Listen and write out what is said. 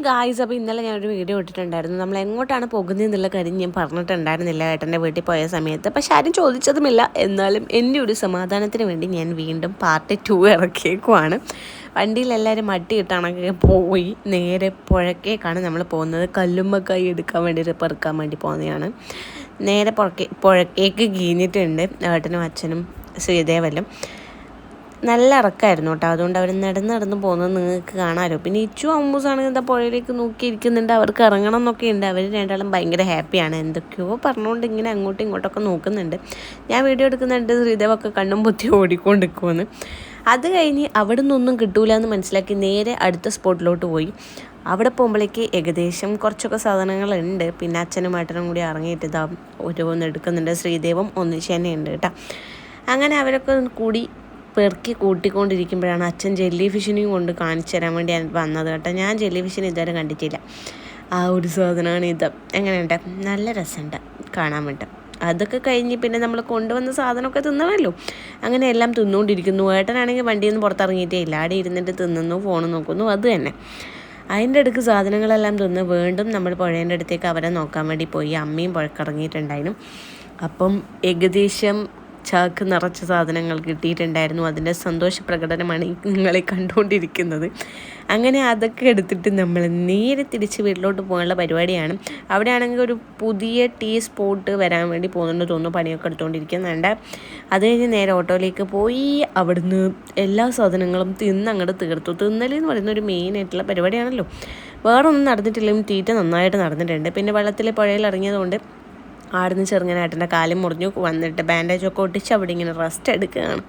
Guys, അപ്പോൾ ഇന്നലെ ഞാനൊരു വീഡിയോ ഇട്ടിട്ടുണ്ടായിരുന്നു. നമ്മൾ എങ്ങോട്ടാണ് പോകുന്നതെന്നുള്ള കാര്യം ഞാൻ പറഞ്ഞിട്ടുണ്ടായിരുന്നില്ല ഏട്ടൻ്റെ വീട്ടിൽ പോയ സമയത്ത്. പക്ഷെ ആരും ചോദിച്ചതുമില്ല. എന്നാലും എൻ്റെ ഒരു സമാധാനത്തിന് വേണ്ടി ഞാൻ വീണ്ടും പാർട്ട് 2 ഇറക്കിയേക്കുവാണ്. വണ്ടിയിലെല്ലാവരും മട്ടിയിട്ടാണെങ്കിൽ പോയി നേരെ പുഴക്കേക്കാണ് നമ്മൾ പോകുന്നത്. കല്ലുമ്മക്കായി എടുക്കാൻ വേണ്ടി പെറുക്കാൻ വേണ്ടി പോകുന്നതാണ്. നേരെ പുഴക്കേക്ക് കീഞ്ഞിട്ടുണ്ട് ഏട്ടനും അച്ഛനും ശ്രീദേവലും. നല്ല ഇറക്കമായിരുന്നു കേട്ടോ. അതുകൊണ്ട് അവർ നടന്ന് പോകുന്നത് നിങ്ങൾക്ക് കാണാമല്ലോ. പിന്നെ ഇച്ചു അമ്മൂസാണെങ്കിൽ എന്താ പുഴയിലേക്ക് നോക്കിയിരിക്കുന്നുണ്ട്. അവർക്ക് ഇറങ്ങണം എന്നൊക്കെ ഉണ്ട്. അവർ രണ്ടാളും ഭയങ്കര ഹാപ്പിയാണ്. എന്തൊക്കെയോ പറഞ്ഞുകൊണ്ട് ഇങ്ങനെ അങ്ങോട്ടും ഇങ്ങോട്ടൊക്കെ നോക്കുന്നുണ്ട്. ഞാൻ വീഡിയോ എടുക്കുന്നുണ്ട്. ശ്രീദേവൊക്കെ കണ്ണും പൊത്തി ഓടിക്കൊണ്ടിരിക്കുമെന്ന്. അത് കഴിഞ്ഞ് അവിടെ നിന്നൊന്നും കിട്ടൂല എന്ന് മനസ്സിലാക്കി നേരെ അടുത്ത സ്പോട്ടിലോട്ട് പോയി. അവിടെ പോകുമ്പോഴേക്ക് ഏകദേശം കുറച്ചൊക്കെ സാധനങ്ങളുണ്ട്. പിന്നെ അച്ഛനും ഏട്ടനും കൂടി ഇറങ്ങിയിട്ട് ഇതാ ഓരോന്ന് എടുക്കുന്നുണ്ട്. ശ്രീദേവും ഒന്നിച്ച് തന്നെ ഉണ്ട് കേട്ടോ. അങ്ങനെ അവരൊക്കെ കൂടി പെറുക്കി കൂട്ടിക്കൊണ്ടിരിക്കുമ്പോഴാണ് അച്ഛൻ ജെല്ലി ഫിഷിനെയും കൊണ്ട് കാണിച്ചു തരാൻ വേണ്ടി വന്നത് കേട്ടോ. ഞാൻ ജെല്ലി ഫിഷിനെ ഇതുവരെ കണ്ടിട്ടില്ല. ആ ഒരു സാധനമാണ് ഇത്. എങ്ങനെയുണ്ട്? നല്ല രസമുണ്ട് കാണാൻ വേണ്ടി. അതൊക്കെ കഴിഞ്ഞ് പിന്നെ നമ്മൾ കൊണ്ടുവന്ന സാധനമൊക്കെ തിന്നണമല്ലോ. അങ്ങനെ എല്ലാം തിന്നുകൊണ്ടിരിക്കുന്നു. ഏട്ടനാണെങ്കിൽ വണ്ടിയിൽ നിന്ന് പുറത്തിറങ്ങിയിട്ടേ ഇല്ല. അവിടെ ഇരുന്നിട്ട് തിന്നുന്നു, ഫോൺ നോക്കുന്നു. അത് തന്നെ. അതിൻ്റെ അടുക്ക് സാധനങ്ങളെല്ലാം തിന്ന് വീണ്ടും നമ്മൾ പുഴേൻ്റെ അടുത്തേക്ക് അവരെ നോക്കാൻ വേണ്ടി പോയി. അമ്മയും പുഴക്കിറങ്ങിയിട്ടുണ്ടായിരുന്നു. അപ്പം ഏകദേശം ചാക്ക് നിറച്ച സാധനങ്ങൾ കിട്ടിയിട്ടുണ്ടായിരുന്നു. അതിൻ്റെ സന്തോഷ പ്രകടനമാണ് നിങ്ങളെ കണ്ടുകൊണ്ടിരിക്കുന്നത്. അങ്ങനെ അതൊക്കെ എടുത്തിട്ട് നമ്മൾ നേരെ തിരിച്ച് വീട്ടിലോട്ട് പോകാനുള്ള പരിപാടിയാണ്. അവിടെ ആണെങ്കിൽ ഒരു പുതിയ ടീ സ്പോട്ട് വരാൻ വേണ്ടി പോകുന്നുണ്ട് തോന്നുന്നു. പണിയൊക്കെ എടുത്തുകൊണ്ടിരിക്കുന്നുണ്ട്. അത് കഴിഞ്ഞ് നേരെ ഓട്ടോയിലേക്ക് പോയി അവിടുന്ന് എല്ലാ സാധനങ്ങളും അങ്ങോട്ട് തീർത്തു. തിന്നലെന്ന് പറയുന്ന ഒരു മെയിനായിട്ടുള്ള പരിപാടിയാണല്ലോ. വേറെ ഒന്നും നടന്നിട്ടില്ലെങ്കിൽ തീറ്റ നന്നായിട്ട് നടന്നിട്ടുണ്ട്. പിന്നെ വെള്ളത്തിൽ പുഴയിൽ ഇറങ്ങിയതുകൊണ്ട് ആടുന്ന് ചെറുങ്ങനായിട്ടെൻ്റെ കാലും മുറിഞ്ഞു വന്നിട്ട് ബാൻഡേജൊക്കെ ഒട്ടിച്ച് അവിടെ ഇങ്ങനെ റെസ്റ്റ് എടുക്കുകയാണ്.